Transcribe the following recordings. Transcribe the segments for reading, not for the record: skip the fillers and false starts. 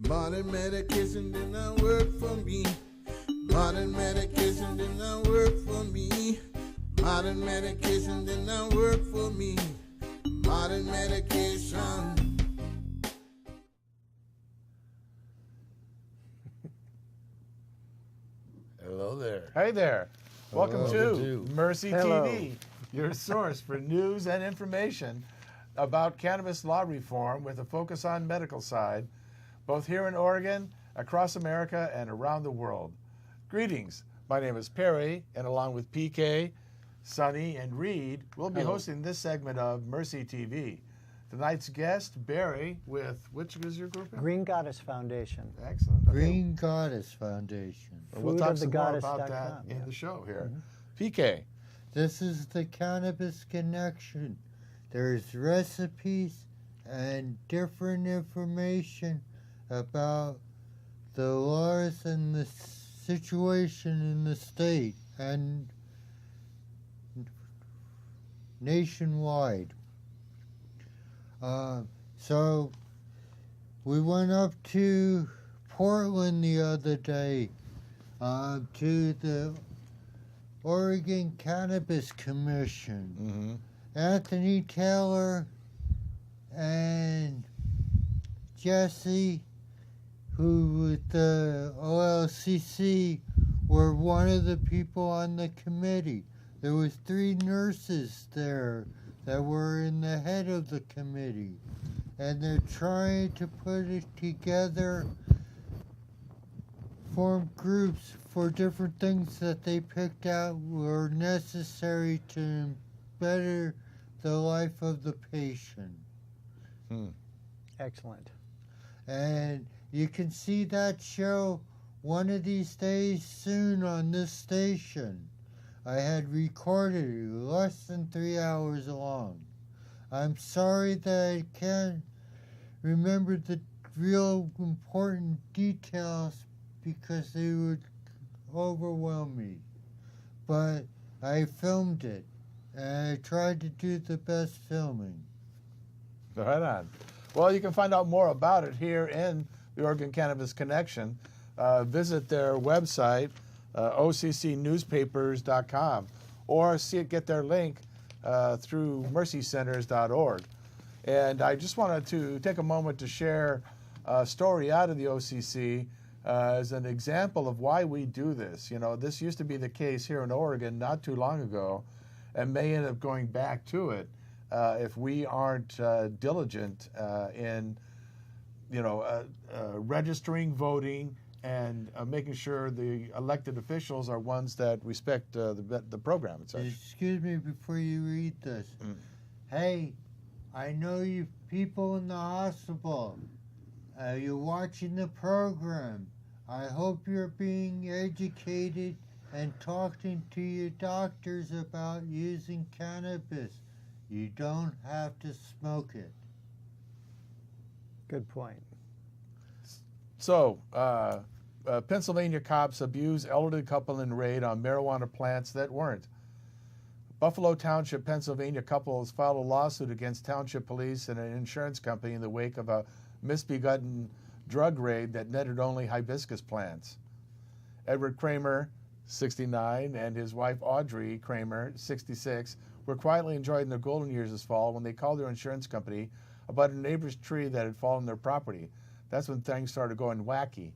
Modern medication did not work for me. Modern medication did not work for me. Modern medication did not work for me. Modern medication. Hello there. Hey there. Welcome to Mercy Hello. TV, your source for news and information about cannabis law reform with a focus on medical side, both here in Oregon, across America, and around the world. Greetings. My name is Perry, and along with PK, Sonny, and Reed, we'll be hosting this segment of Mercy TV. Tonight's guest, Barry, with, which is your group? Green Goddess Foundation. Excellent. Okay. Green Goddess Foundation. We'll talk some more about that foodofthegoddess.com, in yeah. the show here. PK. This is the Cannabis Connection. There's recipes and different information about the laws and the situation in the state and nationwide. So we went up to Portland the other day to the Oregon Cannabis Commission. Mm-hmm. Anthony Taylor and Jesse, who with the OLCC, were one of the people on the committee. There was 3 nurses there that were in the head of the committee, and they're trying to put it together, form groups for different things that they picked out were necessary to better the life of the patient. Excellent. And you can see that show one of these days soon on this station. I had recorded it less than 3 hours long. I'm sorry that I can't remember the real important details because they would overwhelm me. But I filmed it, and I tried to do the best filming. Right on. Well, you can find out more about it here in the Oregon Cannabis Connection. Visit their website, occnewspapers.com, or get their link through mercycenters.org. And I just wanted to take a moment to share a story out of the OCC as an example of why we do this. You know, this used to be the case here in Oregon not too long ago, and may end up going back to it if we aren't diligent in, registering, voting, and making sure the elected officials are ones that respect the program and such. Excuse me before you read this. Hey, I know you people in the hospital. You're watching the program. I hope you're being educated and talking to your doctors about using cannabis. You don't have to smoke it. Good point. So, Pennsylvania cops abuse elderly couple in raid on marijuana plants that weren't. Buffalo Township, Pennsylvania couple has filed a lawsuit against township police and an insurance company in the wake of a misbegotten drug raid that netted only hibiscus plants. Edward Kramer, 69, and his wife Audrey Kramer, 66, were quietly enjoying their golden years this fall when they called their insurance company about a neighbor's tree that had fallen on their property. That's when things started going wacky.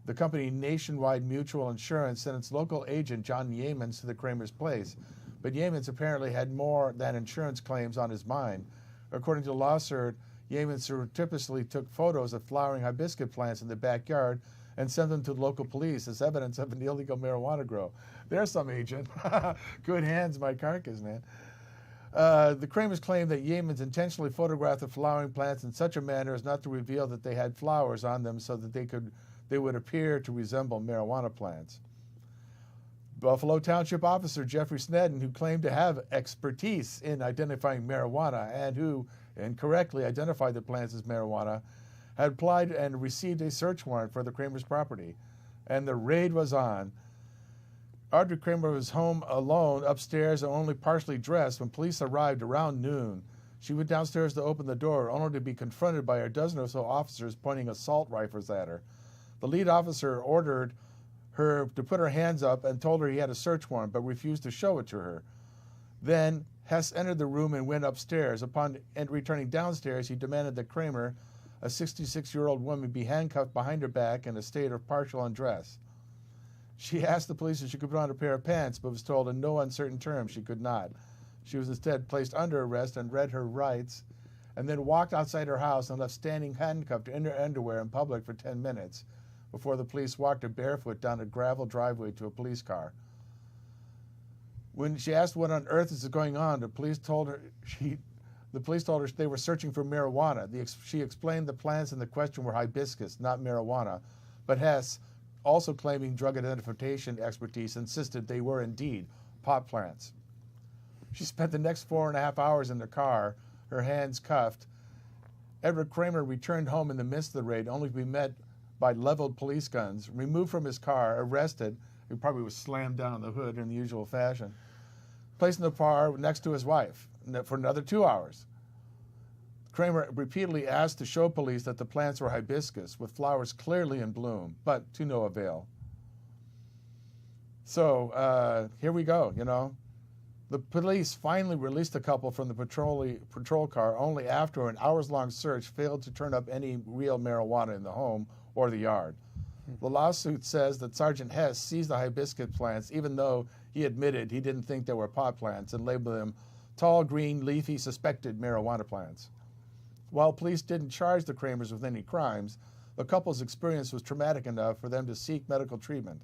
The company Nationwide Mutual Insurance sent its local agent, John Yeamans, to the Kramer's place. But Yeamans apparently had more than insurance claims on his mind. According to the lawsuit, Yeamans surreptitiously took photos of flowering hibiscus plants in the backyard and sent them to the local police as evidence of an illegal marijuana grow. There's some agent. Good hands, my carcass, man. The Kramers claim that Yeamans intentionally photographed the flowering plants in such a manner as not to reveal that they had flowers on them so that they would appear to resemble marijuana plants. Buffalo Township officer Jeffrey Snedden, who claimed to have expertise in identifying marijuana and who incorrectly identified the plants as marijuana, had applied and received a search warrant for the Kramer's property, and the raid was on. Audrey Kramer was home alone upstairs and only partially dressed when police arrived around noon. She went downstairs to open the door, only to be confronted by a dozen or so officers pointing assault rifles at her. The lead officer ordered her to put her hands up and told her he had a search warrant, but refused to show it to her. Then Hess entered the room and went upstairs. Upon returning downstairs, he demanded that Kramer, a 66-year-old woman, be handcuffed behind her back in a state of partial undress. She asked the police if she could put on a pair of pants, but was told in no uncertain terms she could not. She was instead placed under arrest and read her rights, and then walked outside her house and left standing handcuffed in her underwear in public for 10 minutes before the police walked her barefoot down a gravel driveway to a police car. When she asked what on earth is going on, the police told her they were searching for marijuana. She explained the plants in the question were hibiscus, not marijuana, but Hess, also claiming drug identification expertise, insisted they were indeed pot plants. She spent the next 4.5 hours in the car, her hands cuffed. Edward Kramer returned home in the midst of the raid, only to be met by leveled police guns, removed from his car, arrested. He probably was slammed down on the hood in the usual fashion. Placed in the car next to his wife for another 2 hours. Kramer repeatedly asked to show police that the plants were hibiscus, with flowers clearly in bloom, but to no avail. So here we go, you know. The police finally released the couple from the patrol car only after an hours-long search failed to turn up any real marijuana in the home or the yard. The lawsuit says that Sergeant Hess seized the hibiscus plants even though he admitted he didn't think they were pot plants and labeled them tall, green, leafy, suspected marijuana plants. While police didn't charge the Kramers with any crimes, the couple's experience was traumatic enough for them to seek medical treatment.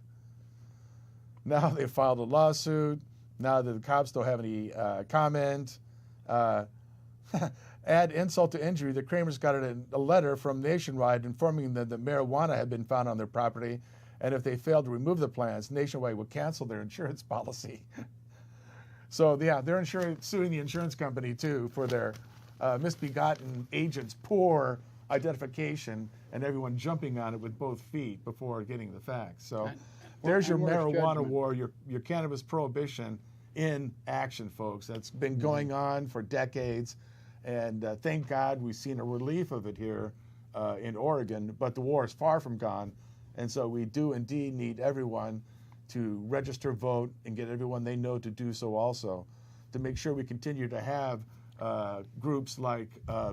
Now they've filed a lawsuit. Now that the cops don't have any comment. Add insult to injury, the Kramers got a letter from Nationwide informing them that marijuana had been found on their property, and if they failed to remove the plants, Nationwide would cancel their insurance policy. So, yeah, they're suing the insurance company, too, for their misbegotten agent's poor identification and everyone jumping on it with both feet before getting the facts. So there's your marijuana war, your cannabis prohibition in action, folks. That's been going on for decades, and thank God we've seen a relief of it here in Oregon, but the war is far from gone, and so we do indeed need everyone to register, vote, and get everyone they know to do so also, to make sure we continue to have groups like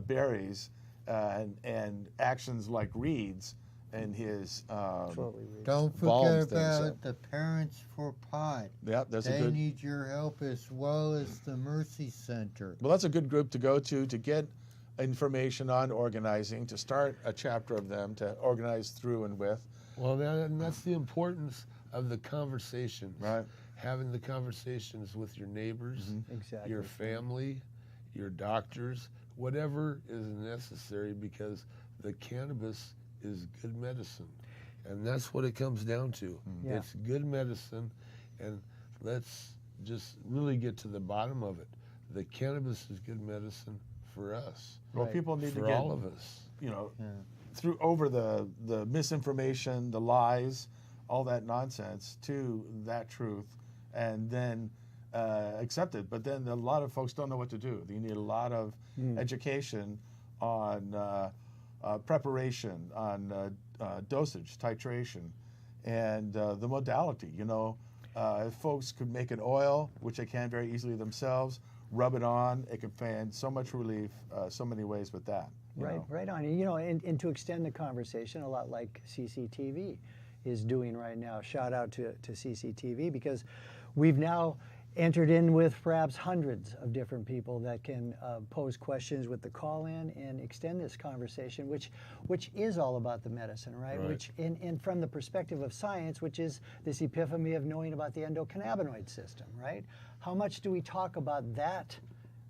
Barry's and actions like Reed's and his don't forget about the Parents for Pot. Yeah, that's they need your help as well as the Mercy Center. Well, that's a good group to go to get information on organizing, to start a chapter of them to organize through and with. Well, and that's the importance of the conversations. Right. Having the conversations with your neighbors, Exactly. your family, your doctors, whatever is necessary, because the cannabis is good medicine. And that's what it comes down to. Yeah. It's good medicine, and let's just really get to the bottom of it. The cannabis is good medicine for us. Well, people need for to get all of us. You know, through over the misinformation, the lies, all that nonsense to that truth, and then accept it. But then a lot of folks don't know what to do. You need a lot of education on preparation, on dosage, titration, and the modality. You know, if folks could make an oil, which they can very easily themselves, rub it on, it can find so much relief so many ways with that. Right on. You know, and to extend the conversation, a lot like CCTV is doing right now. Shout out to CCTV, because we've now entered in with perhaps hundreds of different people that can pose questions with the call-in and extend this conversation, which is all about the medicine, right? Which, in from the perspective of science, which is this epiphany of knowing about the endocannabinoid system, right? How much do we talk about that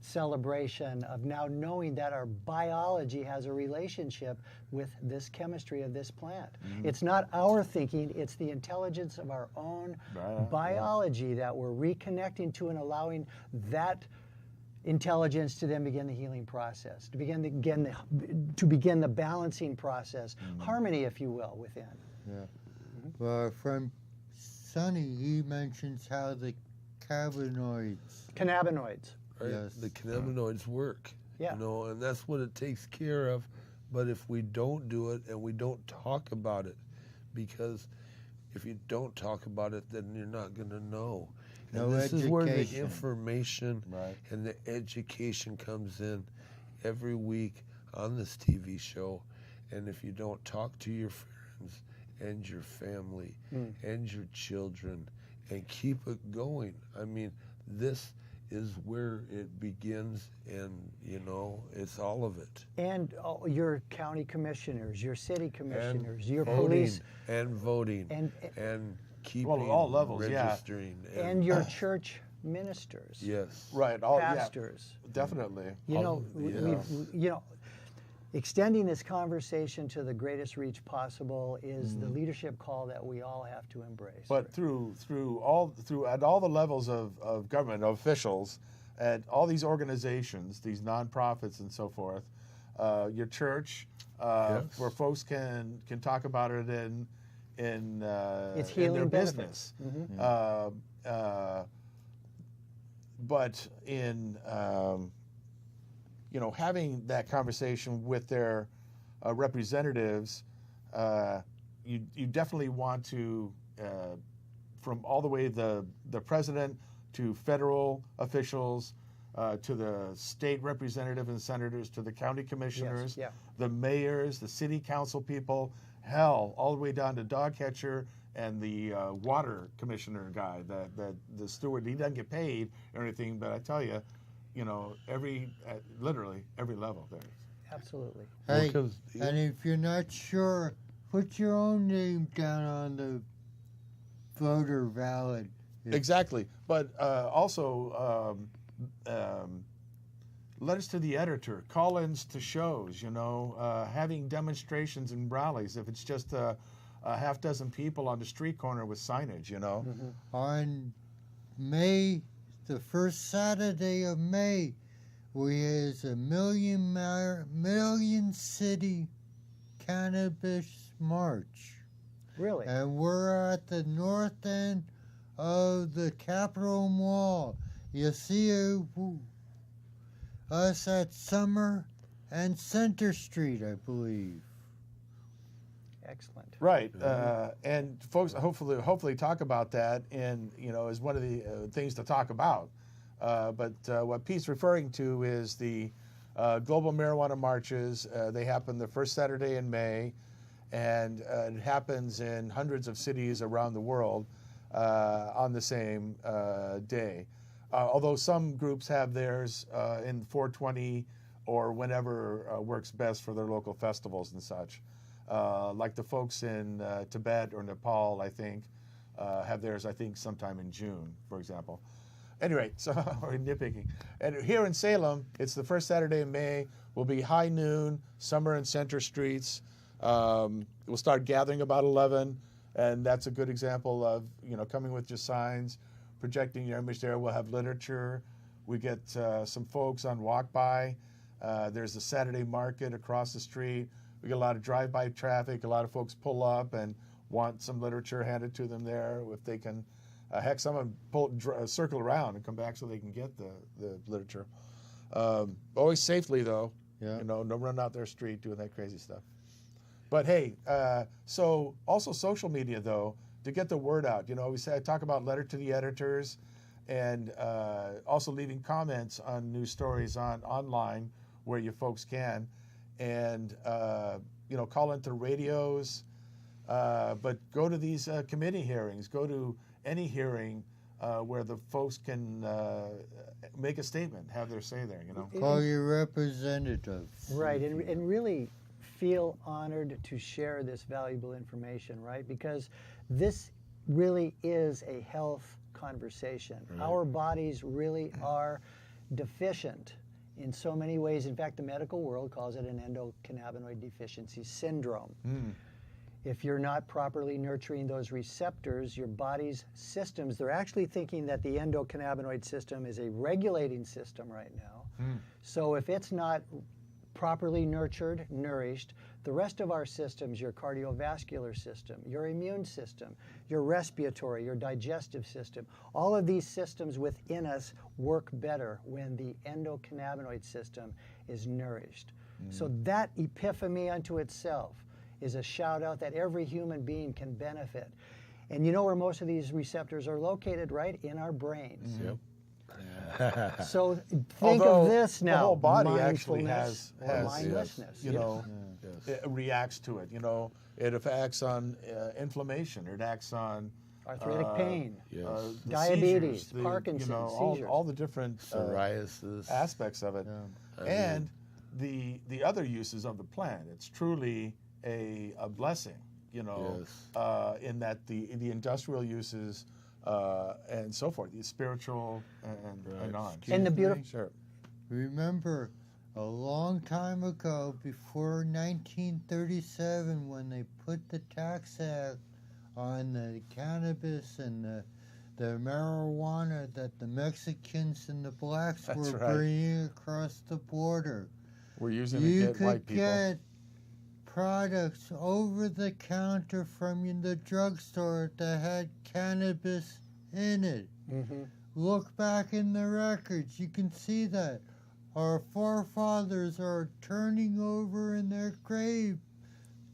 celebration of now knowing that our biology has a relationship with this chemistry of this plant? It's not our thinking, it's the intelligence of our own biology that we're reconnecting to and allowing that intelligence to then begin the healing process, to begin the balancing process, harmony, if you will, within. Yeah. Well, our friend Sonny, he mentions how the cannabinoids. Right? Yes. The cannabinoids work. Yeah. You know, and that's what it takes care of. But if we don't do it and we don't talk about it, because if you don't talk about it, then you're not going to know. And No this is where the education. information Right. and the education comes in every week on this TV show. And if you don't talk to your friends and your family and your children and keep it going, I mean, this is where it begins, and you know, it's all of it. And your county commissioners, your city commissioners, your Voting, police, and voting and keeping Well, at all levels, yeah. registering and your church ministers, yes, Right. All, pastors. Yeah, definitely. You know, yes. you know, extending this conversation to the greatest reach possible is the leadership call that we all have to embrace. But through at all the levels of government officials, at all these organizations, these nonprofits and so forth, your church, Yes. where folks can talk about it in It's in their healing benefits. business. But in you know, having that conversation with their representatives, you definitely want to, from all the way the president to federal officials, to the state representative and senators, to the county commissioners, yeah. the mayors, the city council people, hell, all the way down to dog catcher and the water commissioner guy, the steward. He doesn't get paid or anything, but I tell you, you know, literally every level there. Absolutely. Hey, Because- and if you're not sure, put your own name down on the voter ballot. Exactly, but also letters to the editor, call-ins to shows, you know, having demonstrations and rallies. If it's just a half dozen people on the street corner with signage, you know. On May, the first Saturday of May, is a million city cannabis march. Really? And we're at the north end of the Capitol Mall. You see us at Summer and Center Street, I believe. Excellent. Right, and folks hopefully talk about that, and you know, as one of the things to talk about. But what Pete's referring to is the global marijuana marches. They happen the first Saturday in May, and it happens in hundreds of cities around the world on the same day. Although some groups have theirs in 420 or whenever works best for their local festivals and such. Like the folks in Tibet or Nepal, I think, have theirs, I think, sometime in June, for example. Anyway, so we're nitpicking. And here in Salem, it's the first Saturday in May. Will be high noon, Summer and Center Streets. We'll start gathering about 11, and that's a good example of, you know, coming with your signs, projecting your image there. We'll have literature. We get some folks on walk by. There's a Saturday market across the street. We get a lot of drive-by traffic. A lot of folks pull up and want some literature handed to them there. If they can, heck, someone circle around and come back so they can get the literature. Always safely, though. Yeah. You know, don't run out their street doing that crazy stuff. But hey, so also social media, though, to get the word out. You know, I talk about letter to the editors, and also leaving comments on news stories online where you folks can, and you know, call into radios, but go to these committee hearings. Go to any hearing where the folks can make a statement, have their say there. You know, Call your representatives. Right, and really feel honored to share this valuable information, right? Because this really is a health conversation. Our bodies really are deficient in so many ways. In fact, the medical world calls it an endocannabinoid deficiency syndrome. If you're not properly nurturing those receptors, your body's systems, they're actually thinking that the endocannabinoid system is a regulating system right now. So if it's not properly nurtured, nourished, the rest of our systems, your cardiovascular system, your immune system, your respiratory, your digestive system, all of these systems within us work better when the endocannabinoid system is nourished. So that epiphany unto itself is a shout out that every human being can benefit. And you know where most of these receptors are located, right? In our brains. Yep. So think Although of this now. the whole body actually mindfulness has or mindlessness. you know, Yes. it reacts to it. You know, it acts on inflammation. It acts on Arthritic pain, Yes. the diabetes, seizures, Parkinson's, you know, seizures. all the different Psoriasis. aspects of it, and the other uses of the plant. It's truly a blessing, you know, Yes. in that the industrial uses and so forth, the spiritual and on. And the beautiful. Sure. Remember, a long time ago, before 1937, when they put the tax act on the cannabis and the marijuana that the Mexicans and the blacks That's were right. bringing across the border, We're using to you get white could people. get products over the counter from the drugstore that had cannabis in it. Look back in the records, you can see that. Our forefathers are turning over in their grave,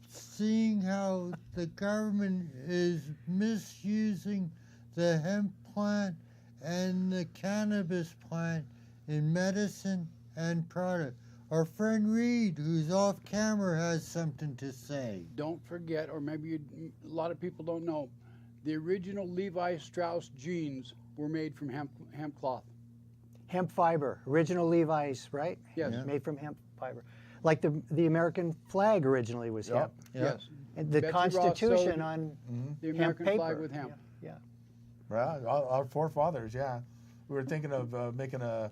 seeing how the government is misusing the hemp plant and the cannabis plant in medicine and product. Our friend Reed, who's off camera, has something to say. Don't forget, or maybe a lot of people don't know, the original Levi Strauss jeans were made from hemp cloth. Hemp fiber, original Levi's, right? Yes. Yeah. Made from hemp fiber. Like the American flag originally was Yep. hemp. Yes. And the Betsy Ross Constitution sewed on The hemp American paper. flag with hemp. Yeah. Right, our forefathers, yeah. We were thinking of making a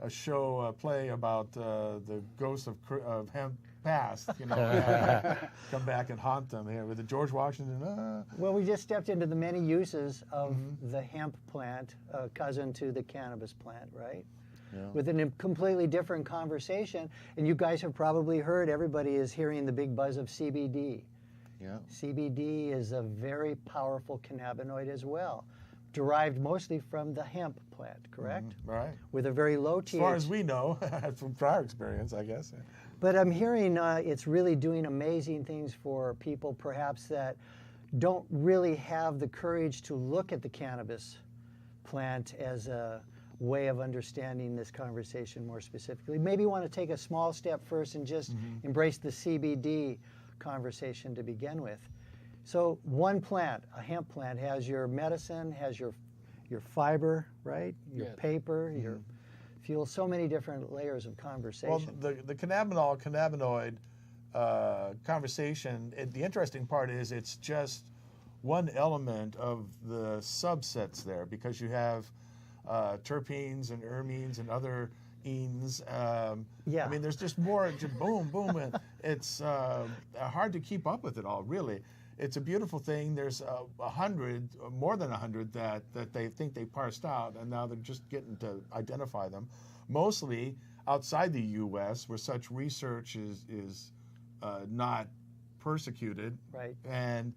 show, play about the ghosts of hemp past, you know, come back and haunt them here with the George Washington. Well, we just stepped into the many uses of the hemp plant, cousin to the cannabis plant, right? Yeah. With a completely different conversation. And you guys have probably heard, everybody is hearing the big buzz of CBD. Yeah. CBD is a very powerful cannabinoid as well, derived mostly from the hemp plant, correct? Right. With a very low THC. As far as we know, from prior experience, I guess. But I'm hearing it's really doing amazing things for people perhaps that don't really have the courage to look at the cannabis plant as a way of understanding this conversation more specifically. Maybe want to take a small step first and just embrace the CBD conversation to begin with. So one plant, a hemp plant, has your medicine, has your fiber, right? Your Yes. paper, your fuel, so many different layers of conversation. Well, the cannabinoid conversation, the interesting part is it's just one element of the subsets there, because you have terpenes and ermines and other enes. Yeah. I mean, there's just more, just boom, boom. And it's hard to keep up with it all, really. It's a beautiful thing. There's 100, more than 100 that they think they parsed out, and now they're just getting to identify them. Mostly outside the U.S., where such research is not persecuted, Right. and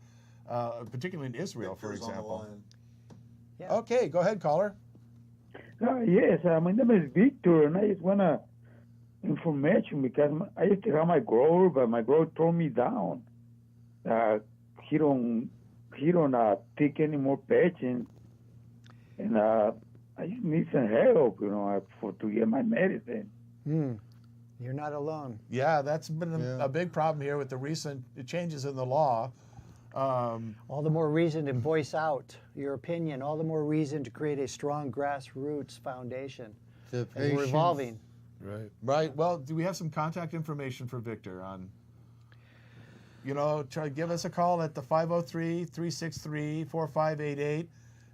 particularly in Israel, for example. Yeah. Okay, go ahead, caller. Yes, my name is Victor, and I just want information because I used to have my grower, but my grower tore me down. He don't take any more patient, and I just need some help, you know, to get my medicine. You're not alone. Yeah, that's been Yeah. a big problem here with the recent changes in the law. All the more reason to voice out your opinion, all the more reason to create a strong grassroots foundation. The As we're patients- evolving. Right. Right. Well, do we have some contact information for Victor on? You know, try give us a call at the 503-363-4588,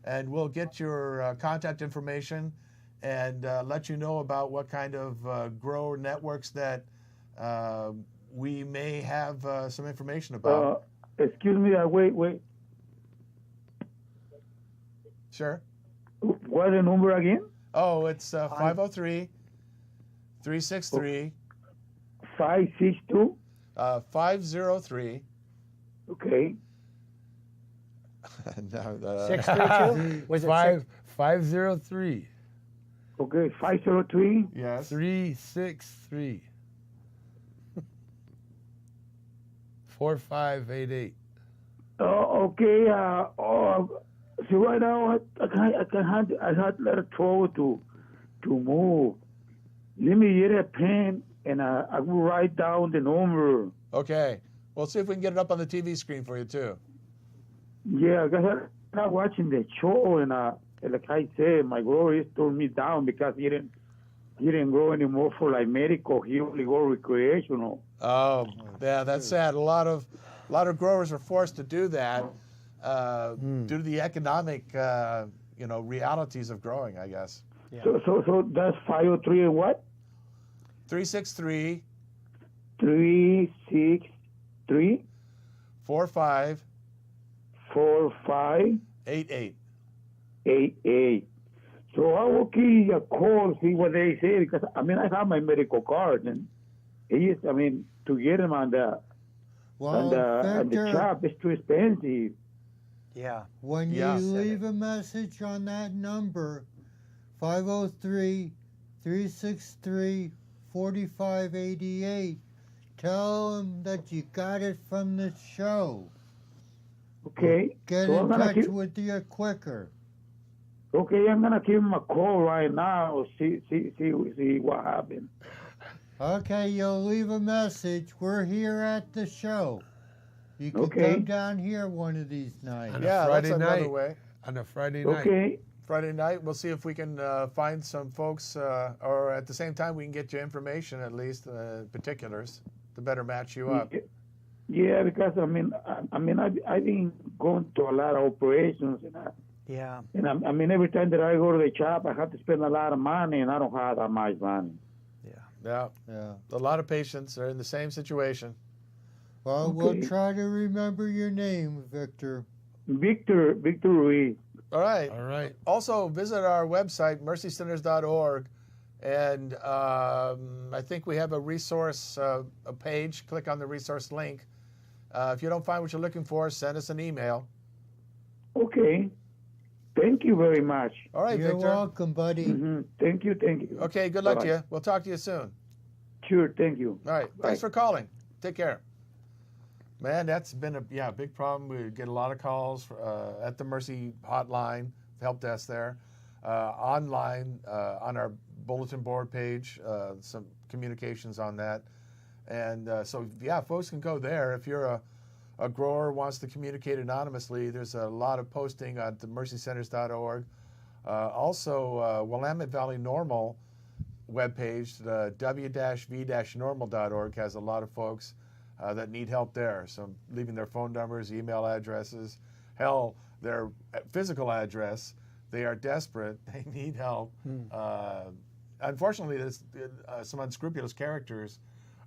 and we'll get your contact information and let you know about what kind of grower networks that we may have some information about. Excuse me, wait. Sure. What's the number again? Oh, it's 503-363-4588. 562. 503. Okay. No, 632? Was it 503 Okay. 503. yes. 363 4588. Okay. So right now I had a lot of trouble to move. Let me get a pen and I will write down the number. Okay. We'll see if we can get it up on the TV screen for you, too. Yeah, because I'm not watching the show, and like I said, my brother just turned me down because he didn't go anymore for like medical. He only go recreational. Oh, yeah, that's sad. A lot of growers are forced to do that due to the economic, realities of growing, I guess. Yeah. So that's 503 and what? 363 363 45 45 88. 88. So I will give you a call, see what they say, because I have my medical card, and to get him on the Victor, shop is too expensive. Yeah. when you Yeah. leave a message on that number, 503-363-4588, tell them that you got it from the show. Okay. Get So in I'm gonna touch keep- with you quicker. Okay, I'm gonna give him a call right now. See what happened. Okay, you'll leave a message. We're here at the show. You can Okay. come down here one of these nights. On a Yeah, Friday that's another night. way. On a Friday night. Okay. Friday night, we'll see if we can find some folks, or at the same time, we can get you information, at least particulars, to better match you up. Yeah, because I've been going to a lot of operations, Yeah. and every time that I go to the shop, I have to spend a lot of money, and I don't have that much money. Yeah, Yeah. a lot of patients are in the same situation. Well, Okay. we'll try to remember your name, Victor. Victor Ruiz. All right. All right. Also, visit our website, mercycenters.org, and I think we have a resource a page. Click on the resource link. If you don't find what you're looking for, send us an email. Okay. Thank you very much. All right, You're Victor. welcome, buddy. Thank you. Okay, good luck to Bye-bye. you. We'll talk to you soon. Sure, thank you. All right. Thanks Bye. for calling. Take care. Man, that's been a big problem. We get a lot of calls at the Mercy hotline, help desk there, online on our bulletin board page, some communications on that. And folks can go there. If you're a grower wants to communicate anonymously, there's a lot of posting on the mercycenters.org. Also, Willamette Valley Normal webpage, the w-v-normal.org, has a lot of folks that need help there. So leaving their phone numbers, email addresses, hell, their physical address. They are desperate. They need help. Unfortunately, there's some unscrupulous characters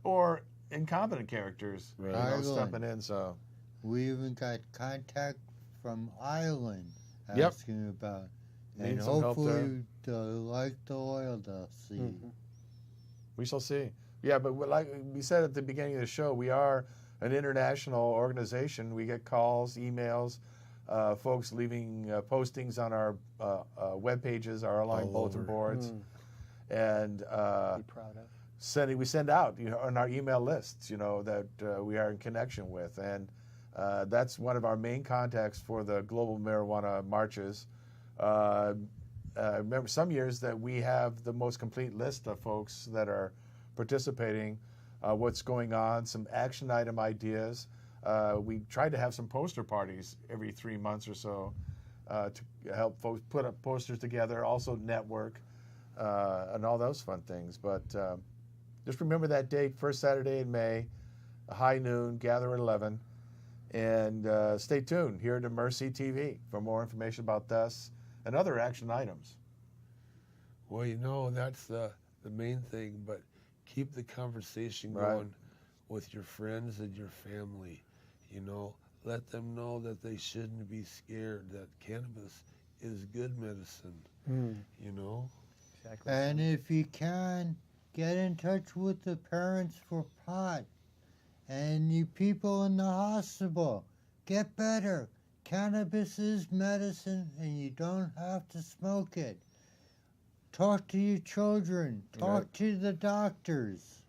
or incompetent characters stepping in. So We even got contact from Ireland Yep. asking about, Need and some help there. hopefully they'll like the oil they'll see. we shall see. Yeah, but like we said at the beginning of the show, we are an international organization. We get calls, emails, folks leaving postings on our web pages, our online All bulletin over. boards, and Be proud of. we send out on our email lists, that we are in connection with, and that's one of our main contacts for the global marijuana marches. I remember some years that we have the most complete list of folks that are participating, what's going on, some action item ideas. We tried to have some poster parties every 3 months or so to help folks put up posters together, also network, and all those fun things. But just remember that date, first Saturday in May, high noon, gather at 11. And stay tuned here to Mercy TV for more information about this and other action items. Well, that's the main thing, but keep the conversation Right. going with your friends and your family. Let them know that they shouldn't be scared, that cannabis is good medicine. Mm. You know? Exactly. And if you can, get in touch with the parents for pot. And you people in the hospital, get better. Cannabis is medicine and you don't have to smoke it. Talk to your children. Talk to the doctors.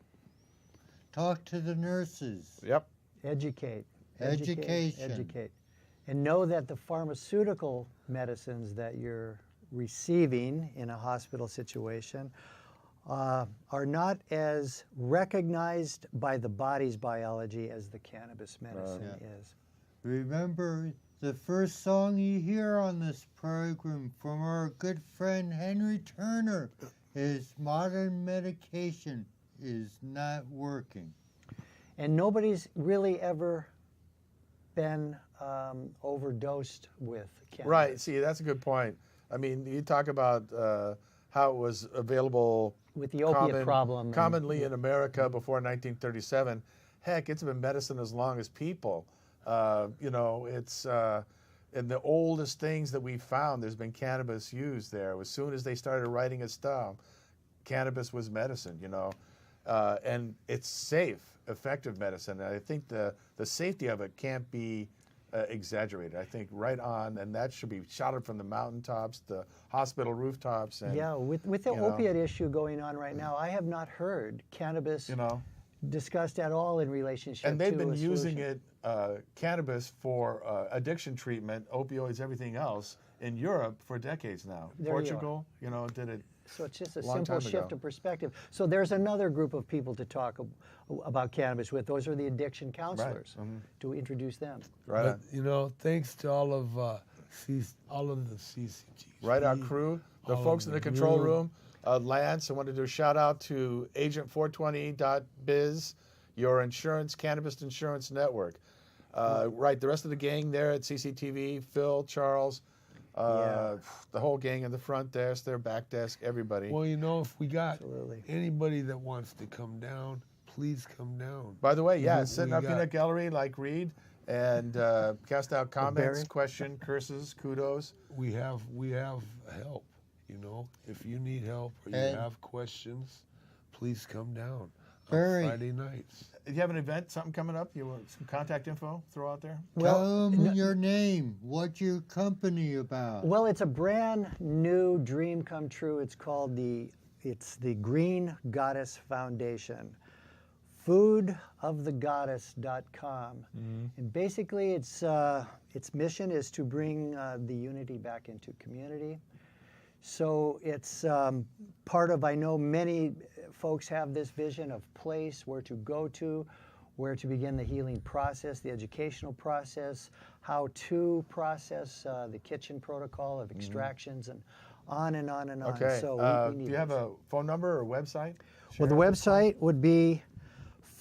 Talk to the nurses. Yep. Educate. Education. Educate. And know that the pharmaceutical medicines that you're receiving in a hospital situation are not as recognized by the body's biology as the cannabis medicine is. Remember, the first song you hear on this program from our good friend Henry Turner is Modern Medication is Not Working. And nobody's really ever been overdosed with cannabis. Right. See, that's a good point. I mean, you talk about how it was available with the opiate problem. Commonly in America before 1937. Heck, it's been medicine as long as people. You know, it's in the oldest things that we found, there's been cannabis used there. As soon as they started writing it down, cannabis was medicine, you know. And it's safe, effective medicine. And I think the safety of it can't be exaggerated. I think right on, and that should be shouted from the mountaintops, the hospital rooftops. And, yeah, with the opiate issue going on right now, I have not heard cannabis discussed at all in relationship to and they've been using solution. it, cannabis, for addiction treatment, opioids, everything else, in Europe for decades now. There Portugal, you know, did it. So it's just a long simple time shift ago. of perspective. So there's another group of people to talk about cannabis with. Those are the addiction counselors. To introduce them. Right. But, you know, thanks to all of the CCTs. Right, our crew, the folks in the control room. Lance, I wanted to do a shout out to agent420.biz, your insurance, cannabis insurance network. Right, the rest of the gang there at CCTV, Phil, Charles, the whole gang in the front desk, their back desk, everybody. Well, you know, if we got anybody that wants to come down, please come down. By the way, sitting up in that gallery like Reed and cast out comments, question, curses, kudos. We have help. You know, if you need help or you have questions, please come down on Friday nights. Do you have an event, something coming up? You want some contact info throw out there? Tell them your name. What's your company about? Well, it's a brand new dream come true. It's called the Green Goddess Foundation. Foodofthegoddess.com. And basically its mission is to bring the unity back into community. So it's part of, I know many folks have this vision of place, where to go to, where to begin the healing process, the educational process, how to process the kitchen protocol of extractions, and on and on and on. Okay. So we need do you have a phone number or website? Well, the website would be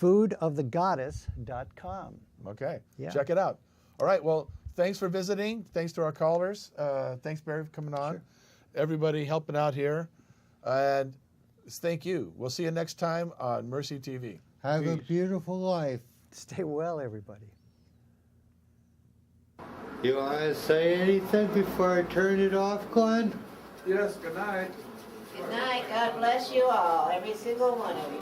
foodofthegoddess.com. Okay. Yeah. Check it out. All right. Well, thanks for visiting. Thanks to our callers. Thanks, Barry, for coming on. Sure. Everybody helping out here. And thank you. We'll see you next time on Mercy TV. Have a beautiful life. Stay well, everybody. You want to say anything before I turn it off, Glenn? Yes, good night. Good night. God bless you all, every single one of you.